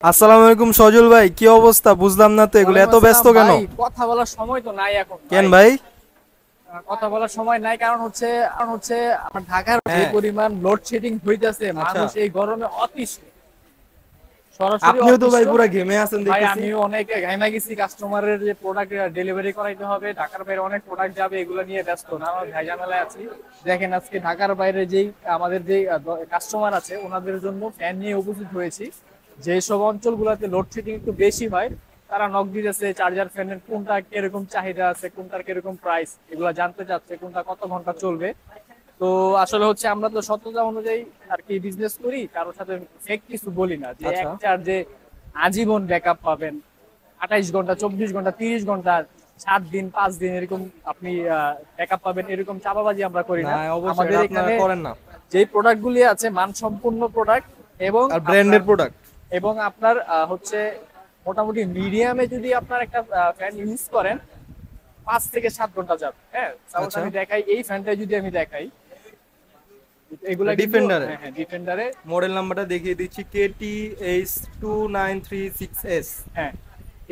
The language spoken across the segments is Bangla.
আসসালামু আলাইকুম সজল ভাই, কি অবস্থা? বুঝলাম না তো, এগুলো ওয়ালাইকুম এত ব্যস্ত আসসালাম কেন? ভাই। কথা বলার সময় তো নাই এখন কেন ভাই। ভাই? কথা বলার সময় নাই কারণ হচ্ছে আমার ঢাকার যে হ্যাঁ। পরিমাণ লোডশেডিং হইতেছে, আচ্ছা। মানুষ এই গরমে অতিষ্ঠ, সরাসরি আপনিও তো অতিষ্ঠ। ভাই পুরা ঘেমে আছেন ভাই দেখতেছি। আমিও অনেক ঘাইমা গেছি, কাস্টমারের যে প্রোডাক্ট ডেলিভারি করাইতে হবে, ঢাকার বাইরে অনেক প্রোডাক্ট যাবে, এগুলো নিয়ে ব্যস্ত না আমার ভাই, ঝামেলায় আছি। দেখেন আজকে ঢাকার বাইরে যেই আমাদের যে কাস্টমার আছে ওনাদের জন্য ফ্যান নিয়ে উপস্থিত হয়েছি। যেসব অঞ্চলগুলোতে লোডশেডিং একটু বেশি হয় তারা নক দিতেছে চার্জার ফ্যানের কোনটা কিরকম চাহিদা আছে, কোনটার কিরকম প্রাইস, এগুলো জানতে চাচ্ছে, কোনটা কত ঘন্টা চলবে। তো আসলে হচ্ছে আমরা তো সত্যতা অনুযায়ী আর কি বিজনেস করি, কারোর সাথে ফেক কিছু বলি না যে আচ্ছা। এক চার্জে আজীবন ব্যাকআপ পাবেন, 28 ঘন্টা, 24 ঘন্টা, 30 ঘন্টা, 7 দিন, 5 দিন এরকম আপনি ব্যাকআপ পাবেন, এরকম চাপাবাজি আমরা করি না, না। অবশ্যই আমাদের এটা আপনারা এখানে করেন না। যেই প্রোডাক্ট গুলি আছে মানসম্পন্ন প্রোডাক্ট, এবং আর আপনার ব্র্যান্ডের প্রোডাক্ট। হচ্ছে মোটামুটি মিডিয়ামে যদি আপনার একটা ফ্যান ইউজ করেন 5 থেকে 7 ঘন্টা যাবে। হ্যাঁ, সাপোজ আচ্ছা। আমি দেখাই এই ফ্যানটা যদি আমি দেখাই, এগুলা কিন্তু ডিফেন্ডারে হ্যাঁ হ্যাঁ ডিফেন্ডারে। মডেল নাম্বারটা দেখিয়ে দিচ্ছি, KTH2936S। হ্যাঁ,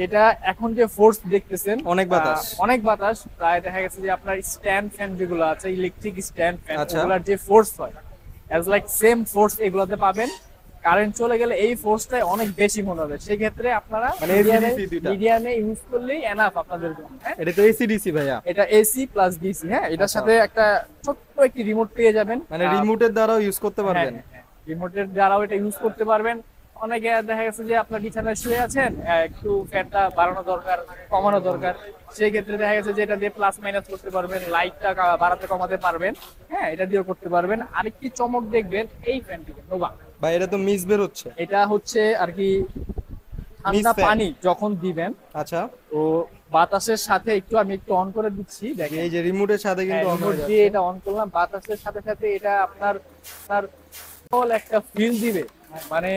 এটা এখন যে ফোর্স দেখতেছেন, অনেক বাতাস। অনেক বাতাস, প্রায় দেখা গেছে যে আপনার স্ট্যান্ড ফ্যান যেগুলো আছে, ইলেকট্রিক স্ট্যান্ড ফ্যান, আচ্ছা। ওগুলার যে ফোর্স হয় অ্যাজ লাইক সেম ফোর্স এগুলোতে পাবেন। কারেন্ট চলে গেলে এই ফোর্সটাই অনেক বেশি মনে হবে, সেক্ষেত্রে আপনারা মানে মিডিয়ামে AC/DC দুইটা। মিডিয়ামে ইউজ করলেই এনাফ আপনাদের জন্য। হ্যাঁ, এটা তো AC/DC ভাইয়া। এটা এসি প্লাস ডিসি। হ্যাঁ, এটার আচ্ছা। সাথে একটা ছোট্ট একটি রিমোট পেয়ে যাবেন। মানে রিমোটের দ্বারাও ইউজ করতে হ্যাঁ পারবেন। রিমোটের দ্বারাও এটা ইউজ করতে পারবেন। অনেকে দেখা গেছে যে আপনার বিছানায় শুয়ে আছেন, একটু ফ্যানটা বাড়ানো দরকার, কমানো দরকার, সেই ক্ষেত্রে দেখা গেছে যে এটা দিয়ে প্লাস মাইনাস করতে পারবেন, লাইটটা বাড়াতে কমাতে পারবেন। হ্যাঁ, এটা দিয়েও করতে পারবেন। আরেকটি চমক দেখবেন এই ফ্যানটিতে নোভা, ভাই এটা তো মিস বের হচ্ছে। এটা হচ্ছে আর কি মিস ঠান্ডা ফ্যান। পানি যখন দিবেন, আচ্ছা। তো বাতাসের সাথে আমি একটু অন করে দিচ্ছি, দেখেন। এই যে রিমোটের সাথে কিন্তু অন রিমোট হয়ে দিয়ে যাচ্ছে। এটা অন করলাম, বাতাসের সাথে সাথে এটা আপনার আপনার full একটা ফিল দিবে। মানে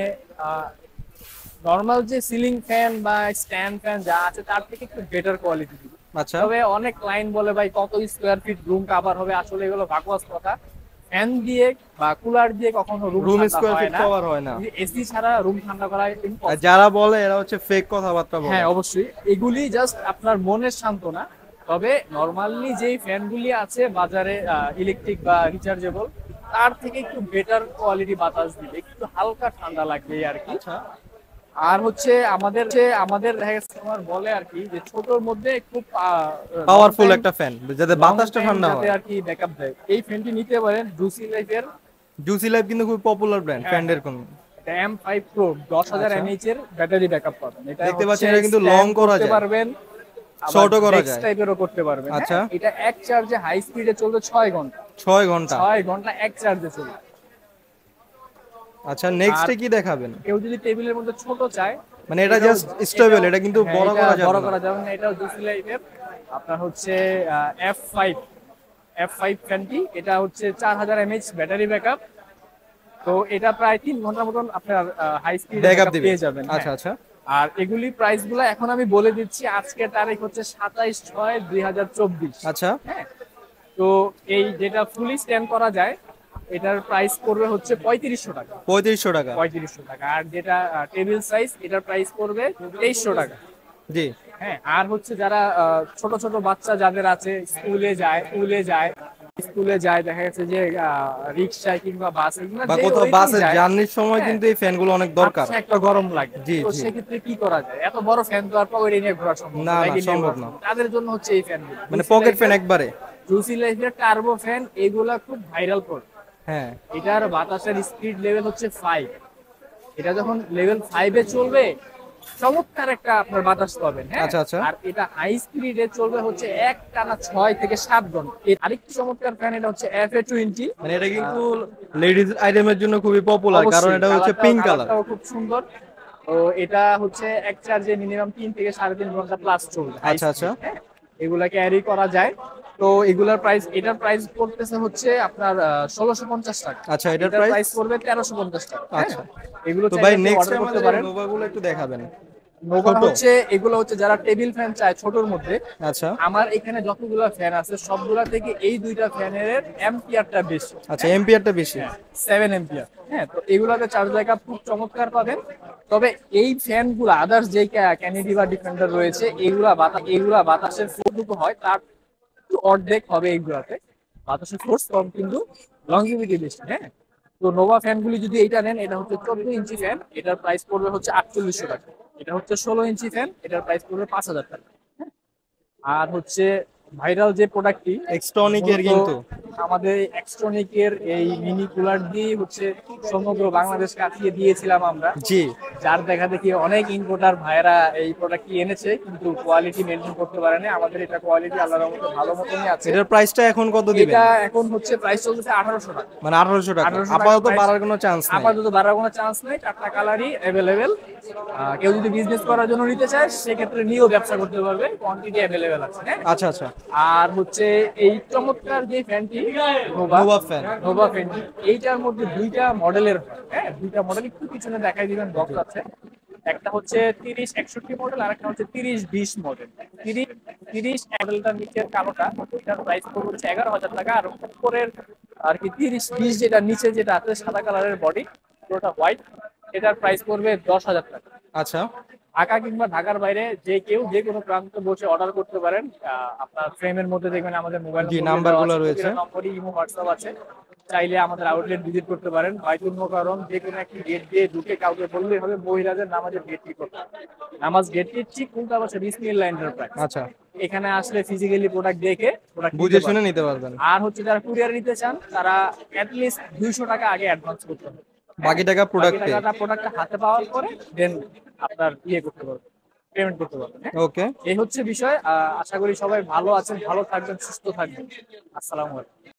নর্মাল যে সিলিং ফ্যান বা স্ট্যান্ড ফ্যান যা আছে তার থেকে একটু বেটার কোয়ালিটি দিবে। আচ্ছা। তবে অনেক ক্লায়েন্ট বলে ভাই কত স্কোয়ার ফিট রুম কাভার হবে, আসলে এগুলো ভাগবাস কথা। ফ্যান দিয়ে বা কুলার দিয়ে কখনো রুম রুম ঠান্ডা স্কোয়ার হয় ফিট না, কভার হয় না। এসি ছাড়া রুম ঠান্ডা করা আর impossible। যারা বলে এরা হচ্ছে ফেক কথাবার্তা বলে। হ্যাঁ অবশ্যই, এগুলি জাস্ট আপনার মনের সান্ত্বনা। তবে নর্মালি যেই ফ্যানগুলি আছে বাজারে, ইলেকট্রিক বা রিচার্জেবল, তার থেকে একটু বেটার কোয়ালিটি বাতাস দিবে, একটু হালকা ঠান্ডা লাগবে এই আর কি। আচ্ছা। আর হচ্ছে আমাদের দেখা গেছে তোমার বলে আর কি যে ছোটর মধ্যে খুব পাওয়ারফুল একটা ফ্যান যাতে বাতাসটা ঠান্ডা যাতে হয়। আর কি ব্যাকআপ দেয়, এই ফ্যানটি নিতে পারেন জুসি লাইফের। জুসি লাইফ কিন্তু খুব পপুলার ব্র্যান্ড হ্যাঁ ফ্যানের কোন। এটা M5 Pro 10,000 আচ্ছা। mAh এর ব্যাটারি ব্যাকআপ পাবেন। এটা দেখতে হচ্ছে পাচ্ছেন এটা কিন্তু লং stand করা করতে যায়, পারবেন, আবার শর্টও করা ফ্লেক্স যায়। টাইপেরও করতে পারবেন। আচ্ছা। হ্যাঁ, এটা এক চার্জে হাই স্পিডে চলবে 6 ঘন্টা। 6 ঘন্টা। 6 ঘন্টা এক চার্জে চলবে। আচ্ছা, আর নেক্সটে কি দেখাবেন? কেউ যদি টেবিলের মধ্যে ছোট চায়, মানে এটা এটাও জাস্ট স্টেবল, এটা কিন্তু হ্যাঁ, বড় এটা করা যাবে বড় না। করা যাবে না, এটাও জুসি লাইফের। আপনার হচ্ছে F5 F5 ফ্যানটি, এটা হচ্ছে 4000 mAh ব্যাটারি ব্যাকআপ। তো এটা প্রায় 3 ঘন্টার মতন আপনার হাই স্পিড ব্যাকআপ ব্যাকআপ দিবে। পেয়ে যাবেন। হ্যাঁ, আচ্ছা আচ্ছা। আর এগুলি প্রাইস গুলো এখন আমি বলে দিচ্ছি। আজকের তারিখ হচ্ছে 27/6/2024। আচ্ছা। হ্যাঁ, তো এই যেটা ফুলি স্ট্যান্ড করা যায় এটার প্রাইস পড়বে হচ্ছে 3500 টাকা। 3500 টাকা। 3500 টাকা। আর যেটা টেবিল সাইজ, এটার প্রাইস পড়বে 2300 টাকা। জি। হ্যাঁ, আর হচ্ছে যারা ছোট ছোট বাচ্চা যাদের আছে, স্কুলে যায় দেখা গেছে যে রিক্সায় কিংবা বাসে কিংবা বা যে কোথাও ওইতেই বাসের যায়। জার্নির সময় হ্যাঁ, কিন্তু এই ফ্যানগুলো অনেক দরকার। আচ্ছা, একটা গরম লাগে, জি তো জি। সেক্ষেত্রে কি করা যায়? এত বড় ফ্যান তো আর পকেটে নিয়ে ঘোরা সম্ভব না না, ব্যাগে নিয়ে সম্ভব ঘোরা না। তাদের জন্য হচ্ছে এই ফ্যান। মানে পকেট ফ্যান একবারে। জুসি লাইফের টার্বো ফ্যান, এগুলা খুব ভাইরাল প্রোডাক্ট। হ্যাঁ। এটার বাতাসের স্পিড লেভেল হচ্ছে 5। এটা যখন লেভেল 5 এ চলবে চমৎকার একটা আপনার বাতাস পাবেন। হ্যাঁ, আচ্ছা আচ্ছা। আর এটা হাই স্পিডে চলবে হচ্ছে এক টানা 6 থেকে 7 ঘন্টা। এর আরেকটি চমৎকার ফ্যান, এটা হচ্ছে FA20। মানে এটা কিন্তু লেডিজ আইটেমের জন্য খুবই পপুলার, কারণ অবশ্যই এটা হচ্ছে পিঙ্ক কালার। কালারটাও খুব সুন্দর। তো এটা হচ্ছে এক চার্জে মিনিমাম 3 থেকে 3.5 ঘন্টা প্লাস চলবে হাই আচ্ছা আচ্ছা। স্পিড। হ্যাঁ, এগুলা ক্যারি করা যায়। তো এগুলার প্রাইস, এটার প্রাইস পড়তেছে হচ্ছে আপনার 1650 টাকা। আচ্ছা, এটার এটার প্রাইস। প্রাইস পড়বে 1350 টাকা। হ্যাঁ, আচ্ছা। এগুলো তো চাইলে ভাই আপনি নেক্সট অর্ডার করতে আমাদের পারেন। নোভা গুলো একটু দেখাবেন। নোভা ছোট? হচ্ছে এগুলো হচ্ছে যারা টেবিল ফ্যান চায় ছোটর মধ্যে। আচ্ছা আমার এখানে যতগুলো ফ্যান আছে সবগুলা থেকে এই দুইটা ফ্যানের এম্পিয়ারটা বেশি। আচ্ছা, এম্পিয়ারটা বেশি। 7 এম্পিয়ার। হ্যাঁ, তো এগুলাতে চার্জ ব্যাকআপ খুব চমৎকার পাবেন। তবে এই ফ্যান গুলা আদার্স যে ক্যানেডি বা ডিফেন্ডার রয়েছে, এগুলা বাতাসের ফোর্সটুকু হয় তার একটু অর্ধেক হবে এইগুলাতে। বাতাসের ফোর্স কম কিন্তু লংজিভিটি বেশি। হ্যাঁ, তো নোভা ফ্যান গুলি যদি এইটা নেন, এটা হচ্ছে 14 ইঞ্চি ফ্যান, এটার প্রাইস পড়বে হচ্ছে 4800 টাকা। এটা হচ্ছে 16 ইঞ্চি ফ্যান, এটার প্রাইস পড়বে 5000 টাকা। আর হচ্ছে ভাইরাল যে প্রোডাক্টটি এক্সট্রনিকের কিন্তু। আমাদের এক্সট্রনিকের এই মিনি কুলার দিয়ে হচ্ছে সমগ্র বাংলাদেশ কাটিয়ে দিয়েছিলাম আমরা। জি। যার দেখা দেখি অনেক ইম্পোর্টার ভাইরা এই প্রোডাক্টটি এনেছে কিন্তু কোয়ালিটি মেনটেন করতে পারেনি। আমাদের এটা কোয়ালিটি আল্লাহর রহমতে ভালো মতনই আছে। এটার প্রাইসটা এখন কত দিবেন? এটা এখন হচ্ছে প্রাইস চলছে 1800 টাকা। মানে 1800 টাকা 1800 টাকা আপাতত price। বাড়ার কোনো চান্স নেই। আপাতত বাড়ার কোনো চান্স নেই, চারটা কালারই অ্যাভেলেবেল। কেউ যদি বিজনেস করার জন্য নিতে চায় সেক্ষেত্রে নিয়েও ব্যবসা করতে পারবে, কোয়ান্টিটি অ্যাভেলেবেল আছে। হ্যাঁ, আচ্ছা আচ্ছা। আর হচ্ছে এই চমৎকার যে ফ্যানটি নোভা ফ্যান। নোভা ফ্যানটি, এইটার মধ্যে দুইটা মডেলের হয়। হ্যাঁ, দুইটা মডেল একটু পিছনে দেখাই দিবেন, বক্স আছে। একটা হচ্ছে 3061 মডেল, আর একটা হচ্ছে 3020 মডেল। 30 মডেলটার নিচের কালোটা, এটার প্রাইস পড়বে হচ্ছে 11,000 টাকা। আর উপরের আর কি 3020 যেটা নিচে যেটা আছে সাদা কালারের বডি, পুরোটা হোয়াইট, এটার প্রাইস পড়বে 10,000 টাকা। আচ্ছা ঢাকা কিংবা ঢাকার বাইরে যে কেউ যে কোনো প্রান্তে বসে অর্ডার করতে পারেন। আপনার ফ্রেমের মধ্যে দেখবেন আমাদের মোবাইল জি, নাম্বারগুলো রয়েছে। নম্বরই ইমো হোয়াটসঅ্যাপ আছে। চাইলে আমাদের আউটলেট ভিজিট করতে পারেন। বাইতুল মোকাররম যে কোনো একটি গেট দিয়ে ঢুকে কাউকে বললেই হবে মহিলাদের নামাজের গেট কি করতে হবে। নামাজ গেটটি ঠিক উল্টা পাশে বিসমিল্লাহ এন্টারপ্রাইজ। আচ্ছা, এখানে আসলে ফিজিক্যালি প্রোডাক্ট দেখে প্রোডাক্ট বুঝে শুনে নিতে পারবেন। আর হচ্ছে যারা কুরিয়ার নিতে চান তারা অ্যাটলিস্ট 200 টাকা আগে অ্যাডভান্স করতে হবে। বাকি টাকা বাকি প্রোডাক্টে। টাকাটা প্রোডাক্টটা হাতে পাওয়ার পরে দেন আপনার করতে পারবেন, পেমেন্ট করতে পারবেন। হ্যাঁ? ওকে। এই হচ্ছে বিষয়। আশা করি সবাই ভালো আছেন, ভালো থাকবেন, সুস্থ থাকবেন। আসসালামু আলাইকুম।